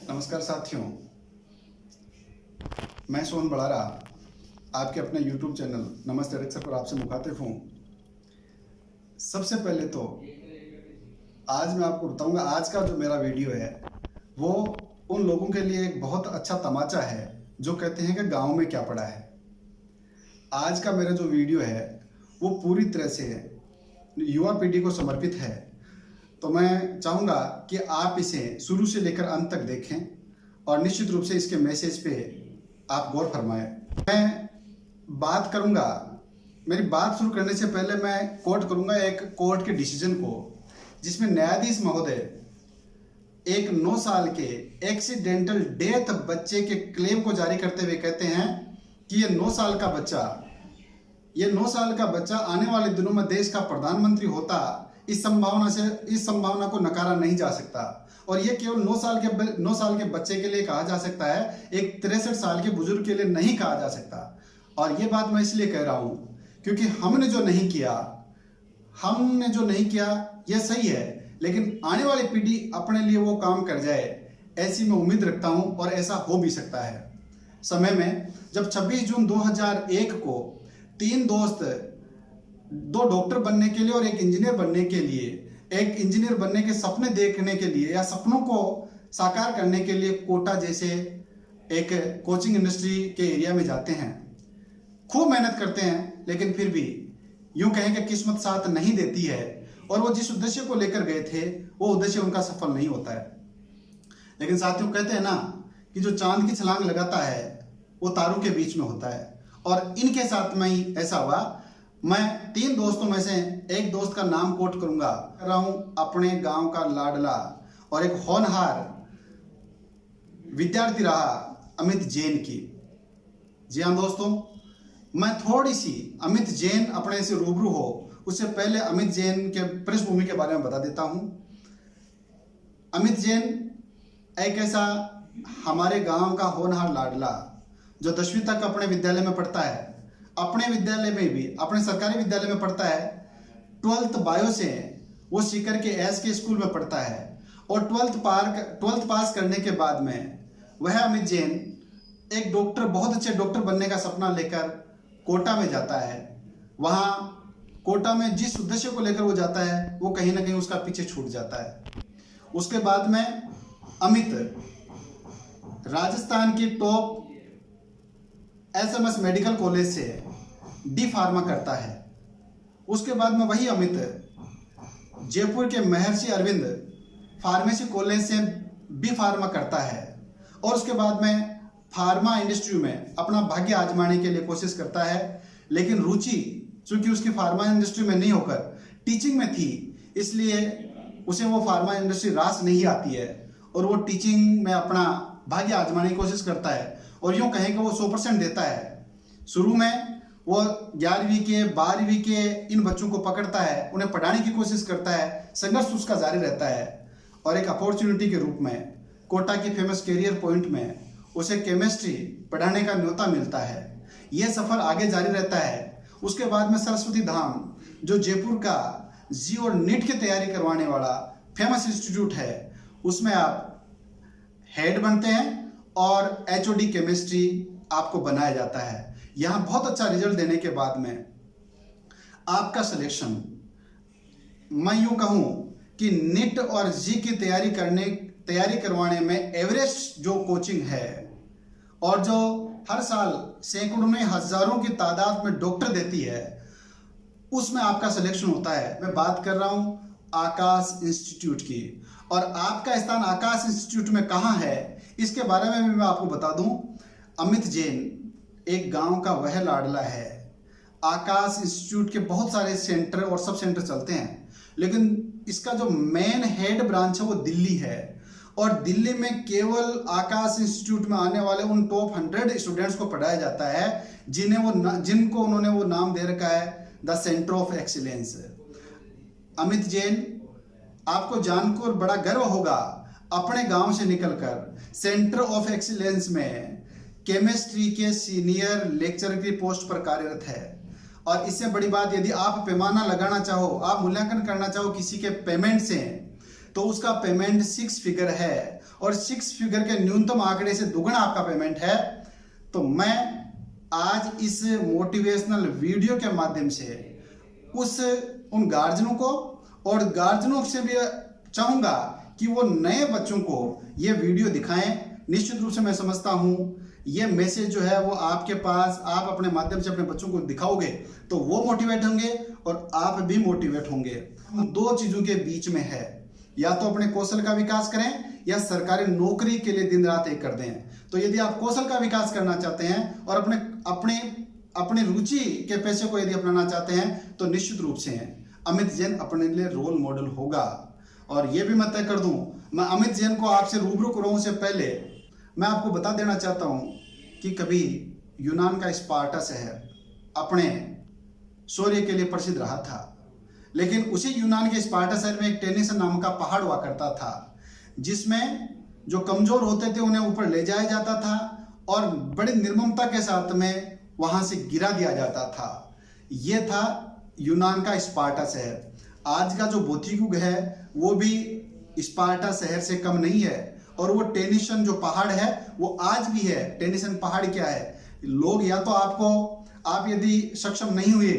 नमस्कार साथियों, मैं सोहन बड़ारा आपके अपने YouTube चैनल नमस्ते अरेक्सर पर आपसे मुखातिब हूँ। सबसे पहले तो आज मैं आपको बताऊंगा, आज का जो मेरा वीडियो है वो उन लोगों के लिए एक बहुत अच्छा तमाचा है जो कहते हैं कि गांव में क्या पड़ा है। आज का मेरा जो वीडियो है वो पूरी तरह से युवा पीढ़ी को समर्पित है, तो मैं चाहूँगा कि आप इसे शुरू से लेकर अंत तक देखें और निश्चित रूप से इसके मैसेज पे आप गौर फरमाएं। मैं बात करूँगा, मेरी बात शुरू करने से पहले मैं कोट करूँगा एक कोर्ट के डिसीजन को, जिसमें न्यायाधीश महोदय एक 9 साल के एक्सीडेंटल डेथ बच्चे के क्लेम को जारी करते हुए कहते हैं कि ये 9 साल का बच्चा आने वाले दिनों में देश का प्रधानमंत्री होता, इस संभावना को नकारा नहीं जा सकता। और ये केवल 9 साल के बच्चे के लिए कहा जा सकता है, एक 63 साल के बुजुर्ग के लिए नहीं कहा जा सकता। और ये बात मैं इसलिए कह रहा हूँ क्योंकि हमने जो नहीं किया यह सही है, लेकिन आने वाली पीढ़ी अपने लिए वो काम कर जाए, ऐसी मैं उम्मीद रखता हूँ और ऐसा हो भी सकता है। समय में जब 26 जून 2001 को 3 दोस्त, 2 डॉक्टर बनने के लिए और एक इंजीनियर बनने के लिए, एक इंजीनियर बनने के सपने देखने के लिए या सपनों को साकार करने के लिए कोटा जैसे एक कोचिंग इंडस्ट्री के एरिया में जाते हैं, खूब मेहनत करते हैं, लेकिन फिर भी यूं कहें कि किस्मत साथ नहीं देती है और वो जिस उद्देश्य को लेकर गए थे वो उद्देश्य उनका सफल नहीं होता है। लेकिन साथियों, कहते हैं ना कि जो चांद की छलांग लगाता है वो तारों के बीच में होता है, और इनके साथ में ही ऐसा हुआ। मैं 3 दोस्तों में से एक दोस्त का नाम कोट करूंगा अपने गांव का लाडला और एक होनहार विद्यार्थी रहा अमित जैन की। जी हाँ दोस्तों, मैं थोड़ी सी अमित जैन अपने से रूबरू हो उससे पहले अमित जैन के पृष्ठभूमि के बारे में बता देता हूं। अमित जैन एक ऐसा हमारे गांव का होनहार लाडला जो 10वीं तक अपने विद्यालय में पढ़ता है, अपने विद्यालय में भी, अपने सरकारी विद्यालय में पढ़ता है। 12th बायो से वो सीकर के एस के स्कूल में पढ़ता है और 12th पास करने के बाद में वह अमित जैन एक डॉक्टर, बहुत अच्छे डॉक्टर बनने का सपना लेकर कोटा में जाता है। वहाँ कोटा में जिस उद्देश्य को लेकर वो जाता है वो कहीं ना कहीं उसका पीछे छूट जाता है। उसके बाद में अमित राजस्थान की टॉप SMS मेडिकल कॉलेज से डी फार्मा करता है। उसके बाद में वही अमित जयपुर के महर्षि अरविंद फार्मेसी कॉलेज से बी फार्मा करता है और उसके बाद में फार्मा इंडस्ट्री में अपना भाग्य आजमाने के लिए कोशिश करता है। लेकिन रुचि चूंकि उसकी फार्मा इंडस्ट्री में नहीं होकर टीचिंग में थी, इसलिए उसे वो फार्मा इंडस्ट्री रास नहीं आती है और वो टीचिंग में अपना भाग्य आजमाने की कोशिश करता है और यूँ कहें कि वो 100% देता है। शुरू में वो 11वीं के 12वीं के इन बच्चों को पकड़ता है, उन्हें पढ़ाने की कोशिश करता है, संघर्ष उसका जारी रहता है और एक अपॉर्चुनिटी के रूप में कोटा की फेमस कैरियर पॉइंट में उसे केमिस्ट्री पढ़ाने का न्योता मिलता है। यह सफ़र आगे जारी रहता है। उसके बाद में सरस्वती धाम, जो जयपुर का जी और नीट की तैयारी करवाने वाला फेमस इंस्टीट्यूट है, उसमें आप हेड बनते हैं और HOD केमिस्ट्री आपको बनाया जाता है। यहाँ बहुत अच्छा रिजल्ट देने के बाद में आपका सिलेक्शन, मैं यूँ कहूँ कि नीट और जी की तैयारी करवाने में एवरेस्ट जो कोचिंग है और जो हर साल सैकड़ों में हजारों की तादाद में डॉक्टर देती है, उसमें आपका सिलेक्शन होता है। मैं बात कर रहा हूँ आकाश इंस्टीट्यूट की, और आपका स्थान आकाश इंस्टीट्यूट में कहाँ है इसके बारे में भी मैं आपको बता दूं। अमित जैन एक गांव का वह लाडला है। आकाश इंस्टीट्यूट के बहुत सारे सेंटर और सब सेंटर चलते हैं, लेकिन इसका जो मेन हेड ब्रांच है वो दिल्ली है और दिल्ली में केवल आकाश इंस्टीट्यूट में आने वाले उन टॉप 100 स्टूडेंट्स को पढ़ाया जाता है जिनको उन्होंने वो नाम दे रखा है the centre of excellence. Amit Jain, आपको जानकर बड़ा गर्व होगा, अपने गांव से निकलकर सेंटर ऑफ एक्सीलेंस में केमिस्ट्री के सीनियर लेक्चरर की पोस्ट पर कार्यरत है। और इससे बड़ी बात, यदि आप पैमाना लगाना चाहो, आप मूल्यांकन करना चाहो किसी के पेमेंट से, तो उसका पेमेंट 6 फिगर है और 6 फिगर के न्यूनतम आंकड़े से दुगना आपका पेमेंट है। तो मैं आज इस मोटिवेशनल वीडियो के माध्यम से उन गार्जियनों को और गार्जियनों से भी चाहूंगा कि वो नए बच्चों को ये वीडियो दिखाएं। निश्चित रूप से मैं समझता हूं ये मैसेज जो है वो आपके पास, आप अपने माध्यम से अपने बच्चों को दिखाओगे तो वो मोटिवेट होंगे और आप भी मोटिवेट होंगे। हम दो चीजों के बीच में है, या तो अपने कौशल का विकास करें या सरकारी नौकरी के लिए दिन रात एक कर दें। तो यदि आप कौशल का विकास करना चाहते हैं और अपने रुचि के पैसे को यदि अपनाना चाहते हैं तो निश्चित रूप से अमित जैन अपने लिए रोल मॉडल होगा। और ये भी मैं तय कर दूं, मैं अमित जैन को आपसे रूबरू कराऊं से पहले मैं आपको बता देना चाहता हूं कि कभी यूनान का स्पार्टा शहर अपने शौर्य के लिए प्रसिद्ध रहा था, लेकिन उसी यूनान के स्पार्टा शहर में एक टेनिसन नाम का पहाड़ हुआ करता था, जिसमें जो कमजोर होते थे उन्हें ऊपर ले जाया जाता था और बड़ी निर्ममता के साथ में वहां से गिरा दिया जाता था। यह था यूनान का स्पार्टा शहर। आज का जो भौतिक युग है वो भी स्पार्टा शहर से कम नहीं है, और वो टेनिसन जो पहाड़ है वो आज भी है। टेनिसन पहाड़ क्या है, लोग या तो आप यदि सक्षम नहीं हुए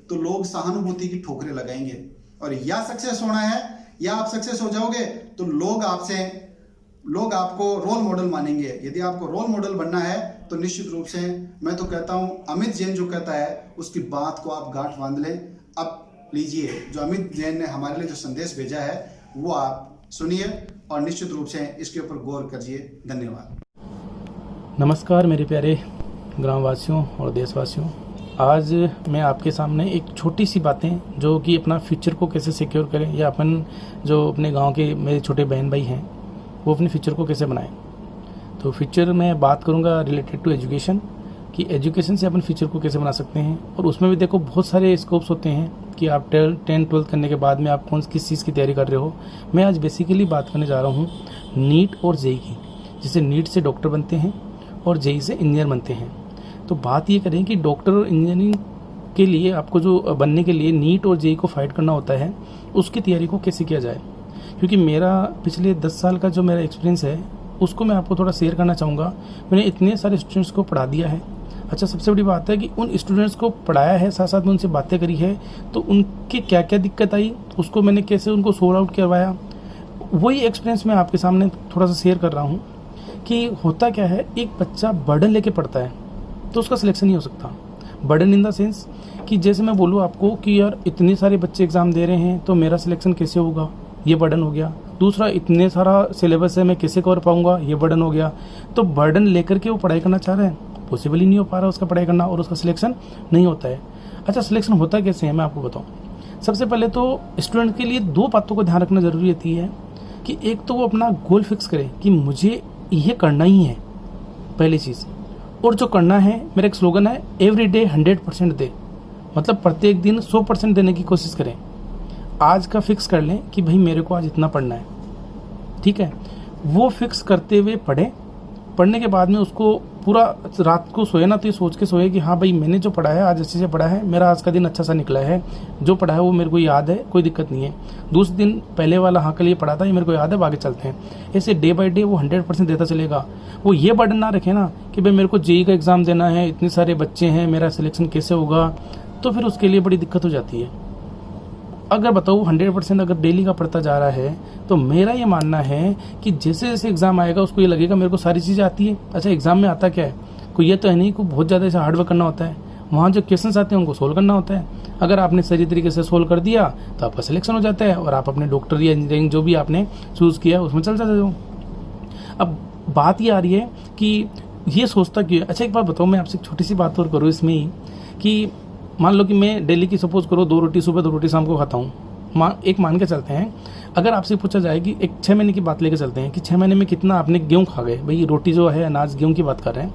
तो लोग सहानुभूति की ठोकरें लगाएंगे, और या सक्सेस होना है या आप सक्सेस हो जाओगे तो लोग आपको रोल मॉडल मानेंगे। यदि आपको रोल मॉडल बनना है तो निश्चित रूप से मैं तो कहता हूं अमित जैन जो कहता है उसकी बात को आप गांठ बांध लें। अब लीजिए जो अमित जैन ने हमारे लिए जो संदेश भेजा है वो आप सुनिए और निश्चित रूप से इसके ऊपर गौर करिए। धन्यवाद। नमस्कार मेरे प्यारे ग्रामवासियों और देशवासियों। आज मैं आपके सामने एक छोटी सी बातें जो कि अपना फ्यूचर को कैसे सिक्योर करें, या अपन जो अपने गांव के मेरे छोटे बहन भाई हैं वो अपने फ्यूचर को कैसे बनाएं। तो फ्यूचर में बात करूंगा रिलेटेड टू एजुकेशन, कि एजुकेशन से अपन फ्यूचर को कैसे बना सकते हैं। और उसमें भी देखो बहुत सारे स्कोप्स होते हैं कि आप 10-12 करने के बाद में आप किस चीज़ की तैयारी कर रहे हो। मैं आज बेसिकली बात करने जा रहा हूँ नीट और जेई की। जिसे नीट से डॉक्टर बनते हैं और जेई से इंजीनियर बनते हैं। तो बात ये करें कि डॉक्टर और इंजीनियरिंग के लिए आपको जो बनने के लिए नीट और जेई को फाइट करना होता है, उसकी तैयारी को कैसे किया जाए। क्योंकि मेरा पिछले 10 साल का जो मेरा एक्सपीरियंस है उसको मैं आपको थोड़ा शेयर करना चाहूँगा। मैंने इतने सारे स्टूडेंट्स को पढ़ा दिया है। अच्छा, सबसे बड़ी बात है कि उन स्टूडेंट्स को पढ़ाया है, साथ साथ में उनसे बातें करी है, तो उनके क्या क्या दिक्कत आई उसको मैंने कैसे उनको सोल्व आउट करवाया, वही एक्सपीरियंस मैं आपके सामने थोड़ा सा शेयर कर रहा हूँ। कि होता क्या है, एक बच्चा बर्डन लेके पढ़ता है तो उसका सिलेक्शन नहीं हो सकता। बर्डन इन द सेंस कि जैसे मैं बोलूँ आपको कि यार इतने सारे बच्चे एग्जाम दे रहे हैं तो मेरा सिलेक्शन कैसे होगा, ये बर्डन हो गया। दूसरा, इतने सारा सिलेबस है मैं कैसे कर पाऊंगा, ये बर्डन हो गया। तो बर्डन लेकर के वो पढ़ाई करना चाह रहे हैं, पॉसिबल ही नहीं हो पा रहा उसका पढ़ाई करना, और उसका सिलेक्शन नहीं होता है। अच्छा, सिलेक्शन होता कैसे है मैं आपको बताऊं। सबसे पहले तो स्टूडेंट के लिए 2 बातों को ध्यान रखना जरूरी होती है कि एक तो वो अपना गोल फिक्स करे कि मुझे ये करना ही है, पहली चीज़। और जो करना है, मेरा एक स्लोगन है एवरी डे 100% दे, मतलब प्रत्येक दिन 100% देने की कोशिश करें। आज का फिक्स कर लें कि भाई मेरे को आज इतना पढ़ना है, ठीक है। वो फिक्स करते हुए पढ़ने के बाद में उसको पूरा रात को सोए ना तो ये सोच के सोए कि हाँ भाई मैंने जो पढ़ा है आज अच्छे से पढ़ा है, मेरा आज का दिन अच्छा सा निकला है, जो पढ़ा है वो मेरे को याद है, कोई दिक्कत नहीं है। दूसरे दिन पहले वाला हाँ के लिए पढ़ा था, ये मेरे को याद है, आगे चलते हैं। ऐसे डे बाय डे वो 100% देता चलेगा। वो ये बर्डन ना रखे ना कि भाई मेरे को जेई का एग्जाम देना है, इतने सारे बच्चे हैं, मेरा सिलेक्शन कैसे होगा, तो फिर उसके लिए बड़ी दिक्कत हो जाती है। अगर बताओ 100% अगर डेली का पढ़ता जा रहा है तो मेरा ये मानना है कि जैसे जैसे एग्जाम आएगा उसको ये लगेगा मेरे को सारी चीज़ें आती है। अच्छा, एग्जाम में आता क्या है, कोई ये तो है नहीं, कोई बहुत ज़्यादा ऐसा हार्डवर्क करना होता है। वहाँ जो क्वेश्चंस आते हैं उनको सोल्व करना होता है। अगर आपने सही तरीके से सोल्व कर दिया तो आपका सिलेक्शन हो जाता है और आप अपने डॉक्टर या इंजीनियरिंग जो भी आपने चूज़ किया उसमें चल जाते हो। अब बात ये आ रही है कि ये सोचता क्यों। अच्छा, एक बात बताओ, मैं आपसे एक छोटी सी बात और करूँ इसमें ही कि मान लो कि मैं डेली की सपोज करो 2 रोटी सुबह 2 रोटी शाम को खाता हूँ। मान के चलते हैं, अगर आपसे पूछा जाए कि एक 6 महीने की बात लेके चलते हैं कि 6 महीने में कितना आपने गेहूँ खा गए, भाई रोटी जो है अनाज गेहूँ की बात कर रहे हैं,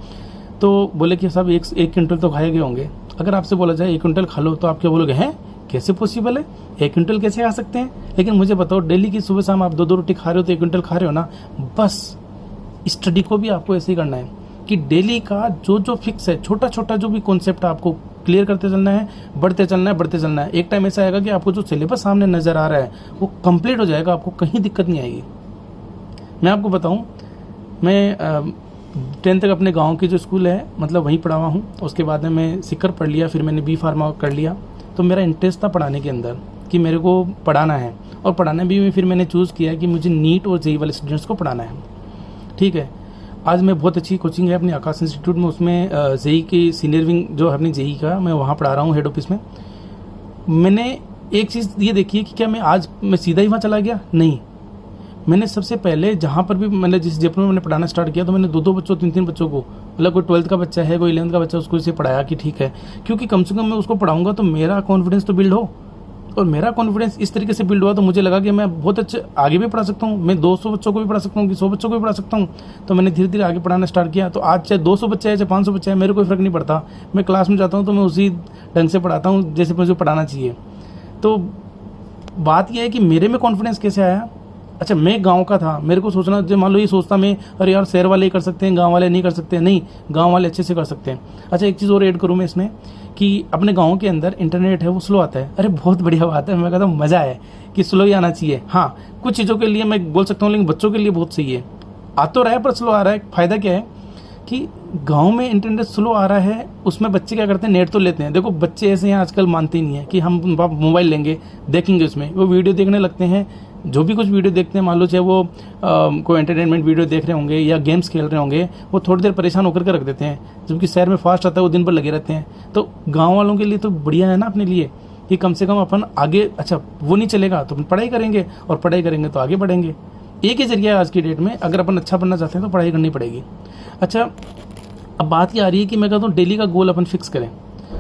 तो बोले कि साहब 1 क्विंटल तो खाए गए होंगे। अगर आपसे बोला जाए 1 क्विंटल खा लो तो आप क्या बोलोगे, हैं कैसे पॉसिबल है, 1 क्विंटल कैसे खा सकते हैं। लेकिन मुझे बताओ डेली की सुबह शाम आप 2-2 रोटी खा रहे हो तो 1 क्विंटल खा रहे हो ना। बस स्टडी को भी आपको ऐसे ही करना है कि डेली का जो फिक्स है, छोटा छोटा जो भी कॉन्सेप्ट आपको क्लियर करते चलना है, बढ़ते चलना है, बढ़ते चलना है। एक टाइम ऐसा आएगा कि आपको जो सिलेबस सामने नज़र आ रहा है वो कंप्लीट हो जाएगा, आपको कहीं दिक्कत नहीं आएगी। मैं आपको बताऊं, मैं 10th तक अपने गांव की जो स्कूल है मतलब वहीं पढ़ा हुआ हूँ। उसके बाद में मैं सिक्कर पढ़ लिया, फिर मैंने बी फार्मा कर लिया। तो मेरा इंटरेस्ट था पढ़ाने के अंदर कि मेरे को पढ़ाना है, और पढ़ाने भी फिर मैंने चूज़ किया कि मुझे नीट और जेईई वाले स्टूडेंट्स को पढ़ाना है। ठीक है, आज मैं बहुत अच्छी कोचिंग है अपनी आकाश इंस्टीट्यूट में, उसमें जेईई की सीनियर विंग जो है अपनी जेईई का, मैं वहाँ पढ़ा रहा हूँ हेड ऑफिस में। मैंने एक चीज़ ये देखी है कि क्या मैं सीधा ही वहाँ चला गया? नहीं, मैंने सबसे पहले जहाँ पर भी मैंने जिस जयपुर में मैंने पढ़ाना स्टार्ट किया तो मैंने 2-2 बच्चों 3-3 बच्चों को, मतलब कोई 12th का बच्चा है, कोई 11th का बच्चा, उसको इसे पढ़ाया कि ठीक है, क्योंकि कम से कम मैं उसको पढ़ाऊंगा तो मेरा कॉन्फिडेंस तो बिल्ड हो। और मेरा कॉन्फिडेंस इस तरीके से बिल्ड हुआ तो मुझे लगा कि मैं बहुत अच्छे आगे भी पढ़ा सकता हूँ, मैं 200 बच्चों को भी पढ़ा सकता हूँ कि 100 बच्चों को भी पढ़ा सकता हूँ। तो मैंने धीरे धीरे आगे पढ़ाना स्टार्ट किया। तो आज चाहे 200 बच्चे है चाहे 500 बच्चे है, मेरे कोई फ़र्क नहीं पड़ता। मैं क्लास में जाता हूँ तो मैं उसी ढंग से पढ़ाता हूँ जैसे मुझे पढ़ाना चाहिए। तो बात यह है कि मेरे में कॉन्फिडेंस कैसे आया। अच्छा, मैं गांव का था, मेरे को सोचना, जो मान लो ये सोचता मैं, अरे यार शहर वाले ही कर सकते हैं, गांव वाले नहीं कर सकते। नहीं, गांव वाले अच्छे से कर सकते हैं। अच्छा, एक चीज़ और ऐड करूँ मैं इसमें कि अपने गांव के अंदर इंटरनेट है वो स्लो आता है। अरे बहुत बढ़िया बात है, मैं कहता हूँ मज़ा है कि स्लो ही आना चाहिए। हाँ, कुछ चीज़ों के लिए मैं बोल सकता हूँ, लेकिन बच्चों के लिए बहुत सही है। आ तो रहा है पर स्लो आ रहा है। फ़ायदा क्या है कि गांव में इंटरनेट स्लो आ रहा है, उसमें बच्चे क्या करते हैं, नेट तो लेते हैं। देखो बच्चे ऐसे हैं आजकल, मानते ही नहीं है कि हम मोबाइल लेंगे देखेंगे, उसमें वो वीडियो देखने लगते हैं। जो भी कुछ वीडियो देखते हैं, मान लो चाहे वो कोई एंटरटेनमेंट वीडियो देख रहे होंगे या गेम्स खेल रहे होंगे, वो थोड़ी देर परेशान होकर के रख देते हैं। जबकि शहर में फास्ट आता है, वो दिन भर लगे रहते हैं। तो गाँव वालों के लिए तो बढ़िया है ना अपने लिए कि कम से कम अपन आगे, अच्छा वो नहीं चलेगा तो अपन पढ़ाई करेंगे, और पढ़ाई करेंगे तो आगे बढ़ेंगे। एक ही जरिया है आज की डेट में, अगर अपन अच्छा बनना चाहते हैं तो पढ़ाई करनी पड़ेगी। अच्छा, अब बात ये आ रही है कि मैं कहता हूँ डेली का गोल अपन फिक्स करें।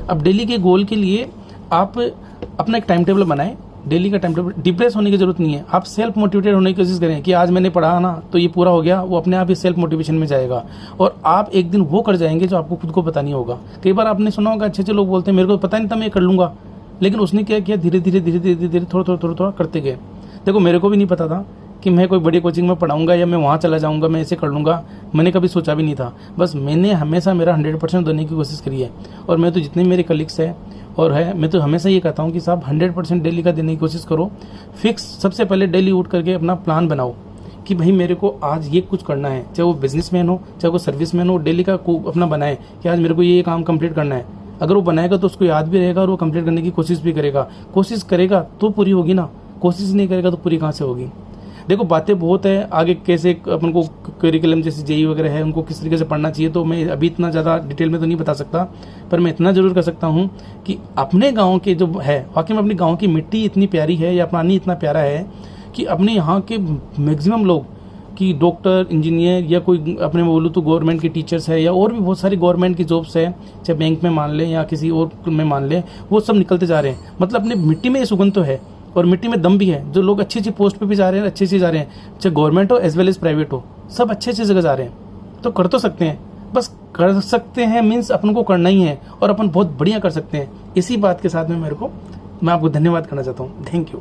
अब डेली के गोल के लिए आप अपना एक टाइम टेबल बनाएं, डेली का टाइम टेबल। डिप्रेस होने की जरूरत नहीं है, आप सेल्फ मोटिवेटेड होने की कोशिश करें कि आज मैंने पढ़ा ना तो ये पूरा हो गया, वो अपने आप ही सेल्फ मोटिवेशन में जाएगा और आप एक दिन वो कर जाएंगे जो आपको खुद को पता नहीं होगा। कई बार आपने सुना होगा, अच्छे लोग बोलते हैं मेरे को पता नहीं था मैं कर लूंगा, लेकिन उसने क्या किया, धीरे धीरे थोड़ा करते गए। देखो मेरे को भी नहीं पता था कि मैं कोई बड़ी कोचिंग में पढ़ाऊंगा या मैं वहाँ चला जाऊंगा, मैं ऐसे कर लूँगा, मैंने कभी सोचा भी नहीं था। बस मैंने हमेशा मेरा 100% देने की कोशिश करी है। और मैं तो जितने मेरे कलीग्स हैं और है, मैं तो हमेशा ये कहता हूँ कि साहब 100% डेली का देने की कोशिश करो। फिक्स सबसे पहले डेली उठ करके अपना प्लान बनाओ कि भाई मेरे को आज ये कुछ करना है, चाहे वो बिजनेसमैन हो चाहे वो सर्विसमैन हो, डेली का अपना बनाए कि आज मेरे को ये काम कंप्लीट करना है। अगर वो बनाएगा तो उसको याद भी रहेगा और वो कंप्लीट करने की कोशिश भी करेगा। कोशिश करेगा तो पूरी होगी ना, कोशिश नहीं करेगा तो पूरी कहाँ से होगी। देखो बातें बहुत है, आगे कैसे अपन को करिकुलम जैसे जेईई वगैरह है उनको किस तरीके से पढ़ना चाहिए, तो मैं अभी इतना ज़्यादा डिटेल में तो नहीं बता सकता, पर मैं इतना ज़रूर कर सकता हूँ कि अपने गांव के जो है, वाकई में अपने गांव की मिट्टी इतनी प्यारी है या पानी इतना प्यारा है कि अपने यहाँ के मैक्सिमम लोग कि डॉक्टर, इंजीनियर या कोई अपने में बोलूँ तो गवर्नमेंट के टीचर्स है या और भी बहुत सारी गवर्नमेंट की जॉब्स है, चाहे बैंक में मान लें या किसी और में मान लें, वो सब निकलते जा रहे हैं। मतलब अपने मिट्टी में ये सुगंध तो है और मिट्टी में दम भी है। जो लोग अच्छी पोस्ट पे भी जा रहे हैं, अच्छी जा रहे हैं, चाहे गवर्नमेंट हो एज वेल एज प्राइवेट हो, सब अच्छी जगह जा रहे हैं। तो कर तो सकते हैं, बस कर सकते हैं मीन्स अपन को करना ही है और अपन बहुत बढ़िया कर सकते हैं। इसी बात के साथ में मैं आपको धन्यवाद करना चाहता हूँ। Thank you.